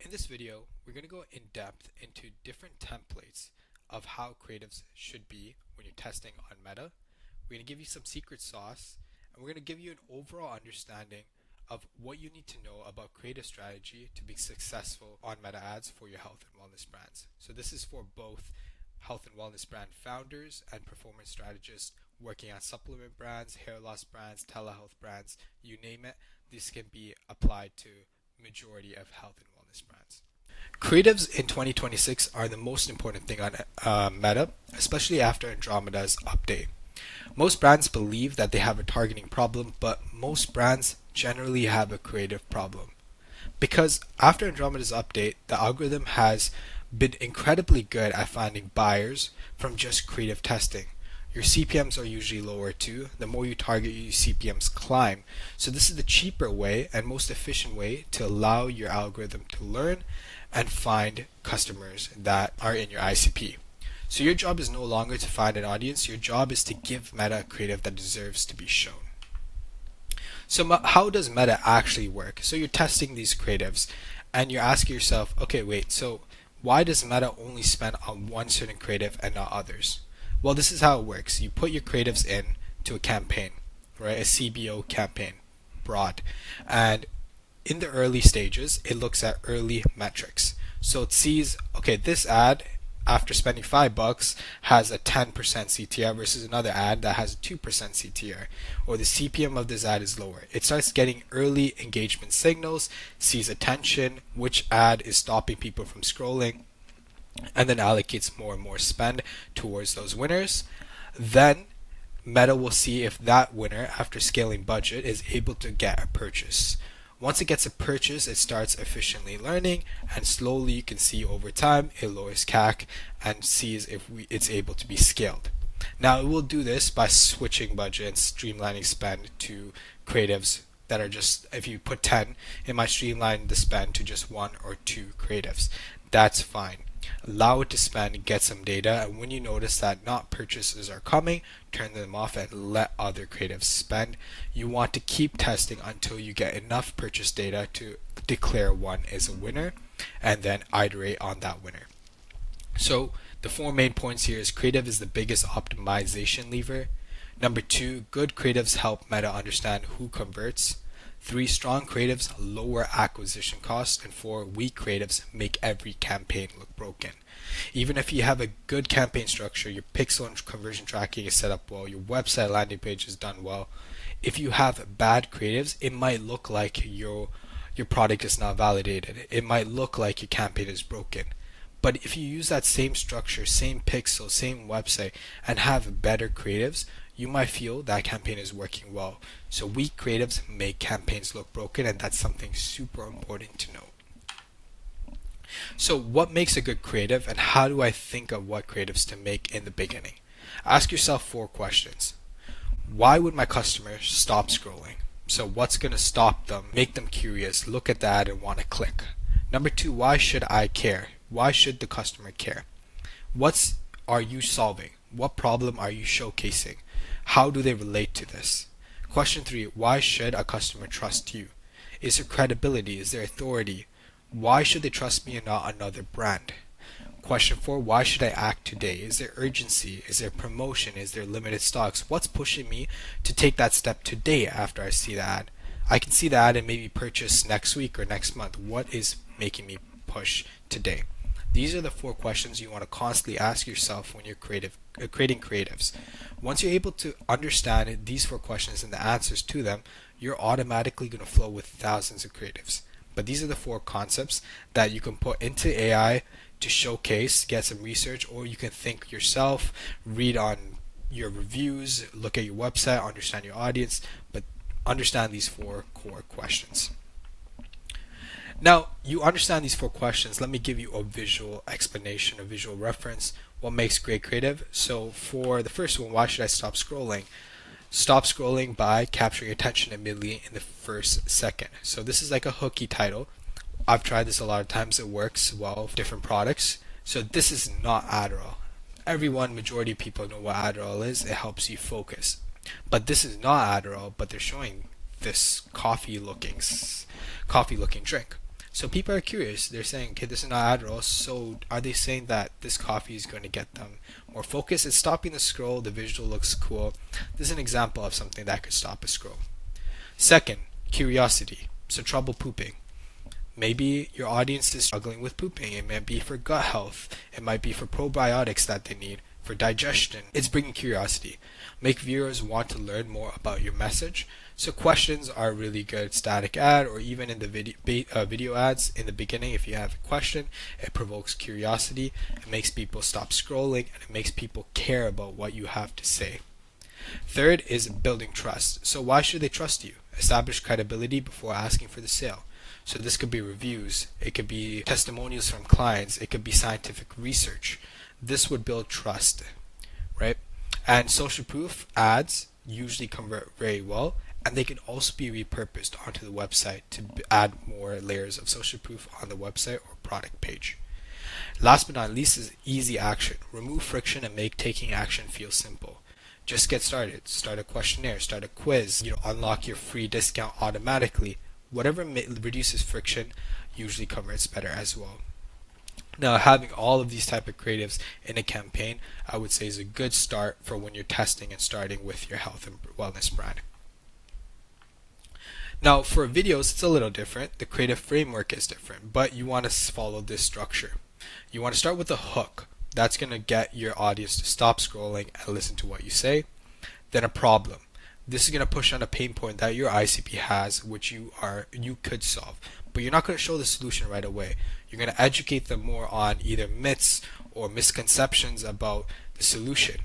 In this video, we're going to go in depth into different templates of how creatives should be when you're testing on Meta. We're going to give you some secret sauce, and we're going to give you an overall understanding of what you need to know about creative strategy to be successful on Meta ads for your health and wellness brands. So this is for both health and wellness brand founders and performance strategists working on supplement brands, hair loss brands, telehealth brands, you name it. This can be applied to majority of health and wellness brands. Creatives in 2026 are the most important thing on Meta, especially after Andromeda's update. Most brands believe that they have a targeting problem, but most brands generally have a creative problem. Because after Andromeda's update, the algorithm has been incredibly good at finding buyers from just creative testing. Your CPMs are usually lower too. The more you target, your CPMs climb. So this is the cheaper way and most efficient way to allow your algorithm to learn and find customers that are in your ICP. So your job is no longer to find an audience. Your job is to give Meta a creative that deserves to be shown. So how does Meta actually work? So you're testing these creatives and you're asking yourself, okay, wait, so why does Meta only spend on one certain creative and not others? Well, this is how it works. You put your creatives in to a campaign, right? A CBO campaign, broad. And in the early stages, it looks at early metrics. So it sees, okay, this ad, after spending $5, has a 10% CTR versus another ad that has a 2% CTR. Or the CPM of this ad is lower. It starts getting early engagement signals, sees attention, which ad is stopping people from scrolling, and then allocates more and more spend towards those winners. Then Meta will see if that winner, after scaling budget, is able to get a purchase. Once it gets a purchase, it starts efficiently learning, and slowly you can see over time it lowers CAC and sees if it's able to be scaled. Now it will do this by switching budget and streamlining spend to creatives that are just, if you put 10, it might streamline the spend to just 1 or 2 creatives. That's fine. Allow it to spend and get some data, and when you notice that not purchases are coming, turn them off and let other creatives spend. You want to keep testing until you get enough purchase data to declare one as a winner and then iterate on that winner. So the 4 main points here is creative is the biggest optimization lever. Number 2, good creatives help Meta understand who converts. 3, strong creatives lower acquisition costs, and 4, weak creatives make every campaign look broken. Even if you have a good campaign structure, your pixel and conversion tracking is set up well, your website landing page is done well, if you have bad creatives, it might look like your product is not validated. It might look like your campaign is broken. But if you use that same structure, same pixel, same website, and have better creatives, you might feel that campaign is working well. So weak creatives make campaigns look broken, and that's something super important to know. So what makes a good creative, and how do I think of what creatives to make in the beginning? Ask yourself 4 questions. Why would my customer stop scrolling? So what's going to stop them, make them curious, look at the ad and want to click? Number 2, why should I care? Why should the customer care? What are you solving? What problem are you showcasing? How do they relate to this? Question 3, why should a customer trust you? Is there credibility? Is there authority? Why should they trust me and not another brand? Question 4, why should I act today? Is there urgency? Is there promotion? Is there limited stocks? What's pushing me to take that step today after I see the ad? I can see the ad and maybe purchase next week or next month. What is making me push today? These are the 4 questions you want to constantly ask yourself when you're creating creatives. Once you're able to understand these 4 questions and the answers to them, you're automatically going to flow with thousands of creatives. But these are the 4 concepts that you can put into AI to showcase, get some research, or you can think yourself, read on your reviews, look at your website, understand your audience, but understand these 4 core questions. Now, you understand these 4 questions. Let me give you a visual explanation, a visual reference. What makes great creative? So for the first one, why should I stop scrolling? Stop scrolling by capturing attention immediately in the first second. So this is like a hooky title. I've tried this a lot of times. It works well with different products. So this is not Adderall. Majority of people know what Adderall is. It helps you focus. But this is not Adderall, but they're showing this coffee looking drink. So people are curious. They're saying, okay, this is not ad roll. So are they saying that this coffee is going to get them more focus? It's stopping the scroll. The visual looks cool. This is an example of something that could stop a scroll. Second, curiosity. So trouble pooping. Maybe your audience is struggling with pooping. It might be for gut health. It might be for probiotics that they need, for digestion. It's bringing curiosity. Make viewers want to learn more about your message. So questions are a really good static ad, or even in the video ads in the beginning. If you have a question, it provokes curiosity. It makes people stop scrolling, and it makes people care about what you have to say. Third is building trust. So why should they trust you? Establish credibility before asking for the sale. So this could be reviews, it could be testimonials from clients, it could be scientific research. This would build trust, right? And social proof ads usually convert very well, and they can also be repurposed onto the website to add more layers of social proof on the website or product page. Last but not least is easy action. Remove friction and make taking action feel simple. Just get started. Start a questionnaire, start a quiz, unlock your free discount automatically. Whatever reduces friction usually converts better as well. Now, having all of these type of creatives in a campaign, I would say, is a good start for when you're testing and starting with your health and wellness brand. Now, for videos, it's a little different. The creative framework is different, but you want to follow this structure. You want to start with a hook. That's going to get your audience to stop scrolling and listen to what you say. Then a problem. This is going to push on a pain point that your ICP has, which you could solve. But you're not going to show the solution right away. You're going to educate them more on either myths or misconceptions about the solution.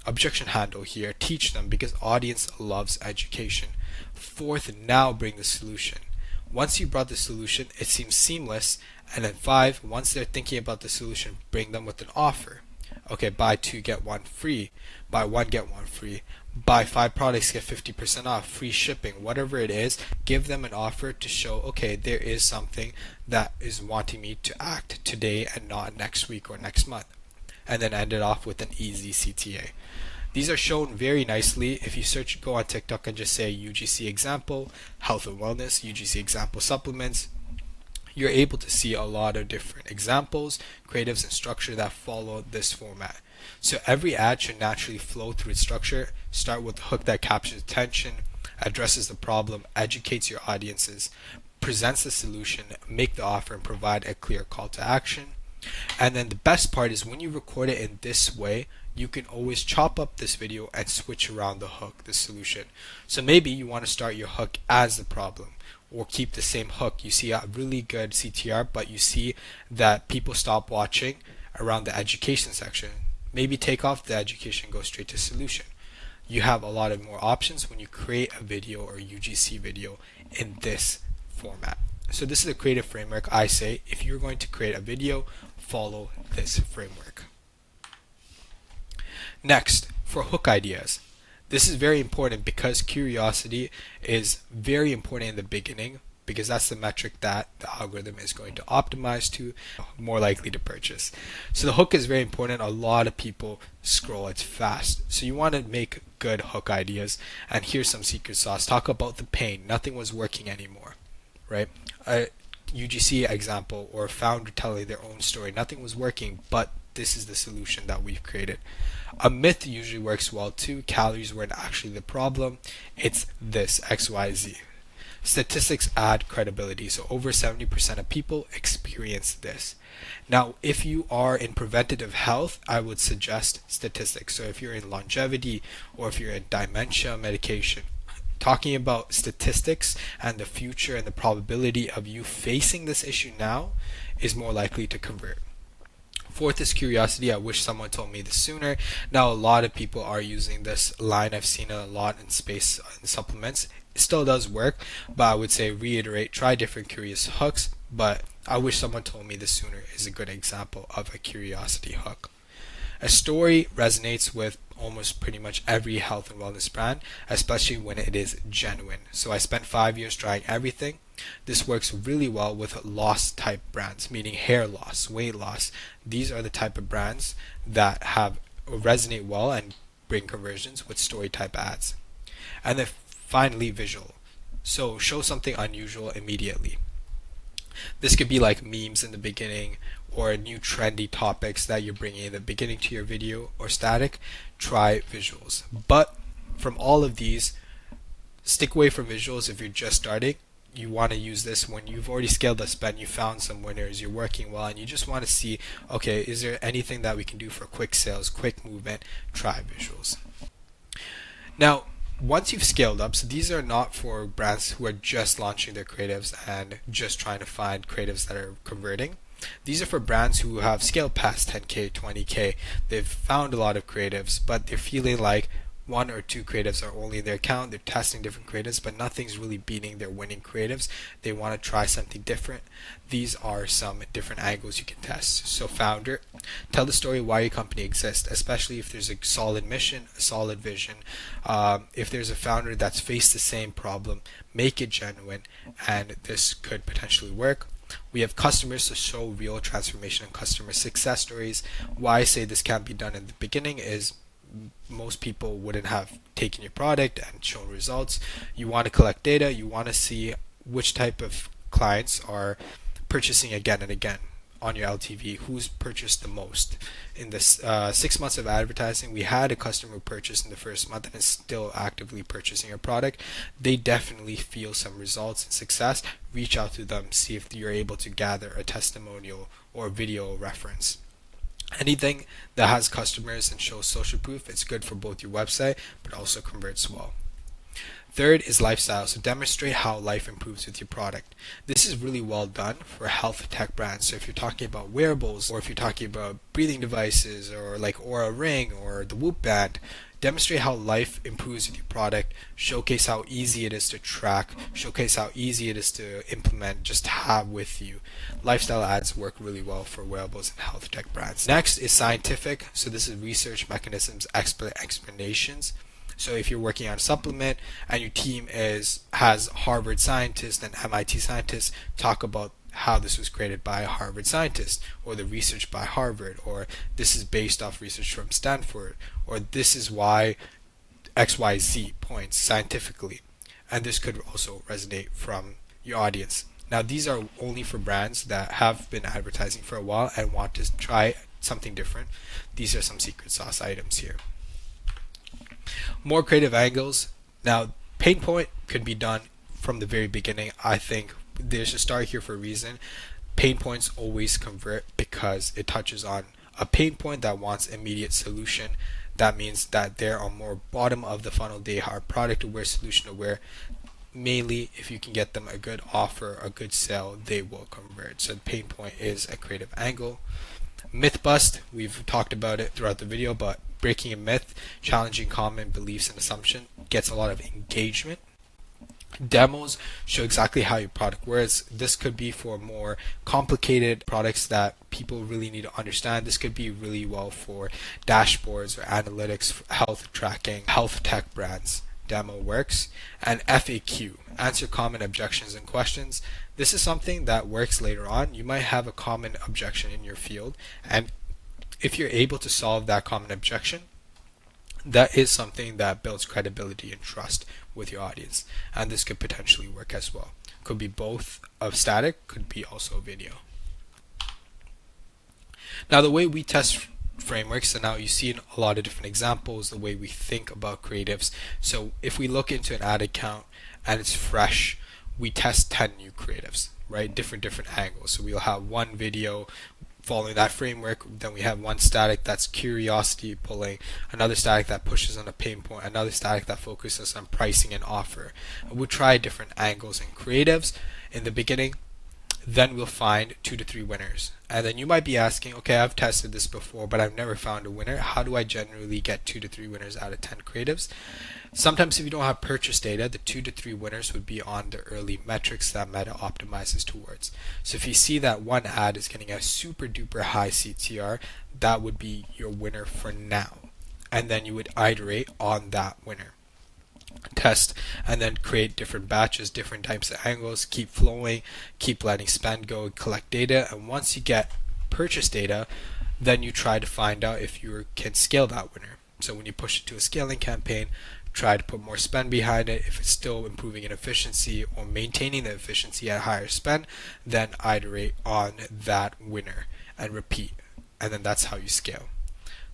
Objection handle here, teach them, because audience loves education. Fourth, now bring the solution. Once you brought the solution, it seems seamless. And then 5, once they're thinking about the solution, bring them with an offer. Okay, buy 2, get 1 free. Buy 1, get 1 free. Buy 5 products, get 50% off, free shipping, whatever it is. Give them an offer to show, okay, there is something that is wanting me to act today and not next week or next month. And then end it off with an easy CTA. These are shown very nicely. If you go on TikTok and just say UGC example, health and wellness, UGC example supplements, you're able to see a lot of different examples, creatives, and structure that follow this format. So every ad should naturally flow through its structure. Start with a hook that captures attention, addresses the problem, educates your audiences, presents the solution, make the offer, and provide a clear call to action. And then the best part is when you record it in this way, you can always chop up this video and switch around the hook, the solution. So maybe you want to start your hook as the problem, or keep the same hook. You see a really good CTR, but you see that people stop watching around the education section. Maybe take off the education, go straight to solution. You have a lot of more options when you create a video or UGC video in this format. So this is a creative framework. I say if you're going to create a video, follow this framework. Next, for hook ideas. This is very important because curiosity is very important in the beginning, because that's the metric that the algorithm is going to optimize to, more likely to purchase. So the hook is very important. A lot of people scroll, it's fast. So you want to make good hook ideas. And here's some secret sauce. Talk about the pain. Nothing was working anymore, right? A UGC example or a founder telling their own story. Nothing was working, but this is the solution that we've created. A myth usually works well too. Calories weren't actually the problem. It's this, XYZ. Statistics add credibility. So over 70% of people experience this. Now, if you are in preventative health, I would suggest statistics. So if you're in longevity or if you're in dementia medication, talking about statistics and the future and the probability of you facing this issue now is more likely to convert. Fourth is curiosity. I wish someone told me this sooner. Now, a lot of people are using this line. I've seen it a lot in space supplements. It still does work, but I would say reiterate, try different curious hooks, but I wish someone told me this sooner is a good example of a curiosity hook. A story resonates with almost pretty much every health and wellness brand, especially when it is genuine. So I spent 5 years trying everything. This works really well with loss type brands, meaning hair loss, weight loss. These are the type of brands that resonate well and bring conversions with story type ads. And then finally, visual. So show something unusual immediately. This could be like memes in the beginning or new trendy topics that you're bringing in the beginning to your video, or static. Try visuals. But from all of these, stick away from visuals if you're just starting. You want to use this when you've already scaled the spend, you found some winners, you're working well, and you just want to see, okay, is there anything that we can do for quick sales, quick movement? Try visuals. Now, once you've scaled up, so these are not for brands who are just launching their creatives and just trying to find creatives that are converting. These are for brands who have scaled past 10K, 20K. They've found a lot of creatives, but they're feeling like one or two creatives are only in their account. They're testing different creatives, but nothing's really beating their winning creatives. They want to try something different. These are some different angles you can test. So founder, tell the story why your company exists, especially if there's a solid mission, a solid vision. If there's a founder that's faced the same problem, make it genuine, and this could potentially work. We have customers to show real transformation and customer success stories. Why I say this can't be done in the beginning is most people wouldn't have taken your product and shown results. You want to collect data. You want to see which type of clients are purchasing again and again on your LTV. Who's purchased the most? In this 6 months of advertising, we had a customer who purchased in the first month and is still actively purchasing your product. They definitely feel some results and success. Reach out to them, see if you're able to gather a testimonial or video reference. Anything that has customers and shows social proof, it's good for both your website but also converts well. Third is lifestyle. So demonstrate how life improves with your product. This is really well done for health tech brands. So if you're talking about wearables, or if you're talking about breathing devices, or like Aura Ring or the Whoop Band, demonstrate how life improves with your product. Showcase how easy it is to track. Showcase how easy it is to implement, just have with you. Lifestyle ads work really well for wearables and health tech brands. Next is scientific. So this is research, mechanisms, explanations. So if you're working on a supplement and your team has Harvard scientists and MIT scientists, talk about how this was created by a Harvard scientist, or the research by Harvard, or this is based off research from Stanford, or this is why XYZ points scientifically. And this could also resonate from your audience. Now, these are only for brands that have been advertising for a while and want to try something different. These are some secret sauce items here. More creative angles. Now, pain point could be done from the very beginning. I think there's a start here for a reason. Pain points always convert because it touches on a pain point that wants immediate solution. That means that they're on more bottom of the funnel. They are product aware, solution aware. Mainly, if you can get them a good offer, a good sale, they will convert. So the pain point is a creative angle. Myth bust, we've talked about it throughout the video, but breaking a myth, challenging common beliefs and assumptions, gets a lot of engagement. Demos show exactly how your product works. This could be for more complicated products that people really need to understand. This could be really well for dashboards or analytics, health tracking, health tech brands. Demo works. And FAQ, answer common objections and questions. This is something that works later on. You might have a common objection in your field, and if you're able to solve that common objection, that is something that builds credibility and trust with your audience. And this could potentially work as well. Could be both of static, could be also video. Now, the way we test frameworks, and now you see in a lot of different examples, the way we think about creatives. So if we look into an ad account and it's fresh, we test 10 new creatives, right? Different angles. So we'll have one video following that framework, then we have one static that's curiosity pulling, another static that pushes on a pain point, another static that focuses on pricing and offer. And we'll try different angles and creatives in the beginning, then we'll find 2 to 3 winners. And then you might be asking, okay, I've tested this before, but I've never found a winner. How do I generally get 2 to 3 winners out of 10 creatives? Sometimes if you don't have purchase data, the 2 to 3 winners would be on the early metrics that Meta optimizes towards. So if you see that one ad is getting a super duper high CTR, that would be your winner for now. And then you would iterate on that winner. Test and then create different batches, different types of angles, keep flowing, keep letting spend go, collect data, and once you get purchase data, then you try to find out if you can scale that winner. So when you push it to a scaling campaign, try to put more spend behind it. If it's still improving in efficiency or maintaining the efficiency at higher spend, then iterate on that winner and repeat. And then that's how you scale.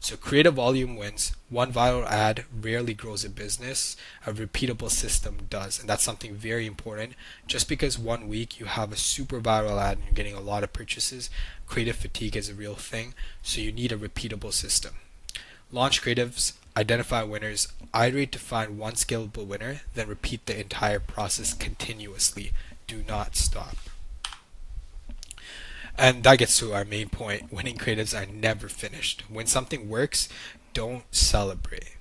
So creative volume wins. One viral ad rarely grows a business. A repeatable system does. And that's something very important. Just because 1 week you have a super viral ad and you're getting a lot of purchases, creative fatigue is a real thing. So you need a repeatable system. Launch creatives, identify winners, iterate to find one scalable winner, then repeat the entire process continuously. Do not stop. And that gets to our main point. Winning creatives are never finished. When something works, don't celebrate.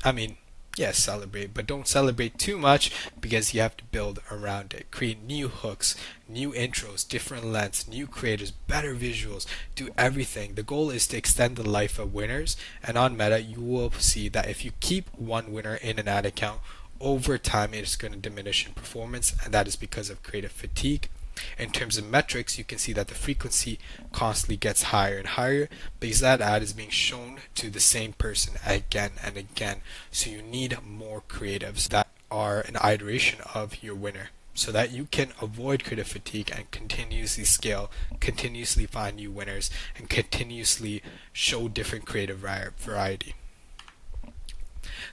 I mean, yes, celebrate, but don't celebrate too much because you have to build around it. Create new hooks, new intros, different lengths, new creators, better visuals, do everything. The goal is to extend the life of winners, and on Meta, you will see that if you keep one winner in an ad account, over time it is going to diminish in performance, and that is because of creative fatigue. In terms of metrics, you can see that the frequency constantly gets higher and higher because that ad is being shown to the same person again and again. So you need more creatives that are an iteration of your winner so that you can avoid creative fatigue and continuously scale, continuously find new winners, and continuously show different creative variety.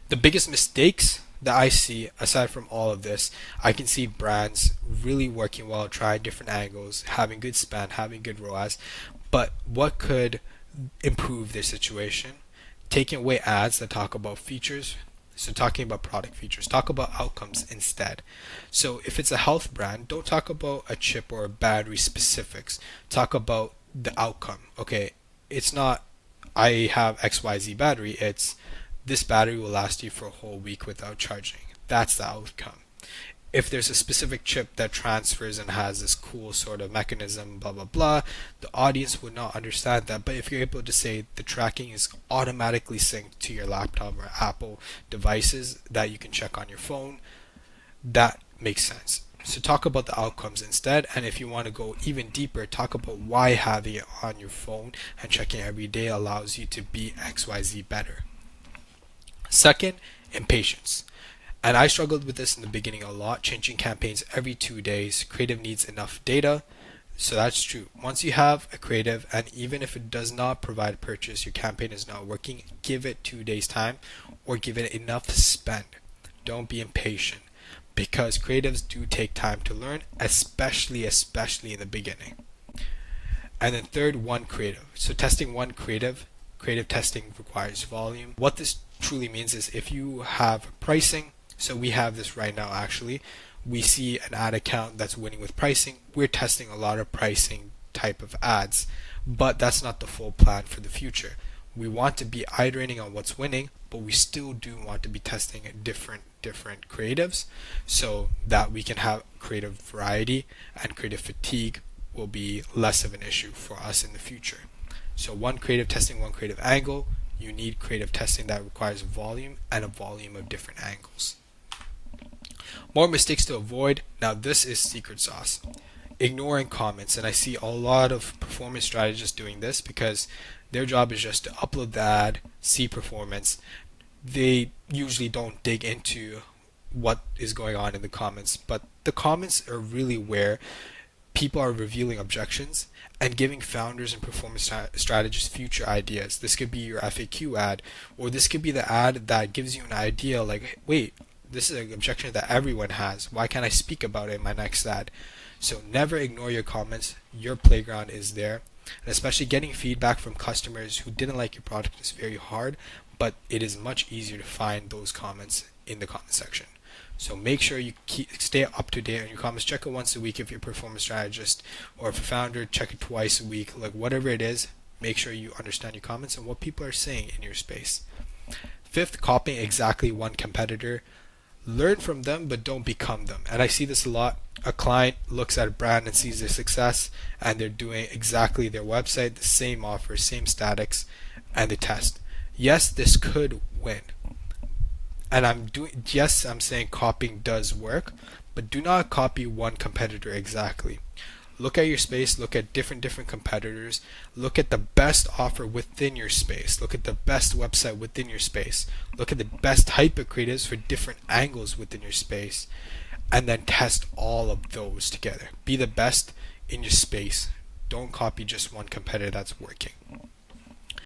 The biggest mistakes that I see, aside from all of this, I can see brands really working well, trying different angles, having good spend, having good ROAS. But what could improve their situation? Taking away ads that talk about features. So talking about product features, talk about outcomes instead. So if it's a health brand, don't talk about a chip or a battery specifics. Talk about the outcome. Okay, it's not I have XYZ battery, it's this battery will last you for a whole week without charging. That's the outcome. If there's a specific chip that transfers and has this cool sort of mechanism, blah, blah, blah, the audience would not understand that. But if you're able to say the tracking is automatically synced to your laptop or Apple devices that you can check on your phone, that makes sense. So talk about the outcomes instead. And if you want to go even deeper, talk about why having it on your phone and checking every day allows you to be XYZ better. Second, impatience. And I struggled with this in the beginning a lot, changing campaigns every 2 days. Creative needs enough data. So that's true. Once you have a creative, and even if it does not provide purchase, your campaign is not working, give it 2 days time or give it enough spend. Don't be impatient because creatives do take time to learn, especially in the beginning. And then third, one creative. So testing one creative testing requires volume. What this truly means is if you have pricing, so we have this right now actually, we see an ad account that's winning with pricing, we're testing a lot of pricing type of ads, but that's not the full plan for the future. We want to be iterating on what's winning, but we still do want to be testing different creatives so that we can have creative variety, and creative fatigue will be less of an issue for us in the future. So one creative testing, one creative angle. You need creative testing that requires volume and a volume of different angles. More mistakes to avoid. Now this is secret sauce. Ignoring comments, and I see a lot of performance strategists doing this because their job is just to upload the ad, see performance. They usually don't dig into what is going on in the comments, but the comments are really where people are revealing objections and giving founders and performance strategists future ideas. This could be your FAQ ad, or this could be the ad that gives you an idea like, wait, this is an objection that everyone has. Why can't I speak about it in my next ad? So never ignore your comments. Your playground is there. And especially getting feedback from customers who didn't like your product is very hard, but it is much easier to find those comments in the comment section. So make sure you stay up to date on your comments. Check it once a week if you're a performance strategist, or if a founder, check it twice a week. Like whatever it is, make sure you understand your comments and what people are saying in your space. Fifth, copying exactly one competitor. Learn from them, but don't become them. And I see this a lot. A client looks at a brand and sees their success, and they're doing exactly their website, the same offer, same statics, and they test. Yes, this could win. And I'm saying copying does work, but do not copy one competitor exactly. Look at your space, look at different competitors, look at the best offer within your space, look at the best website within your space, look at the best type of creatives for different angles within your space, and then test all of those together. Be the best in your space. Don't copy just one competitor that's working.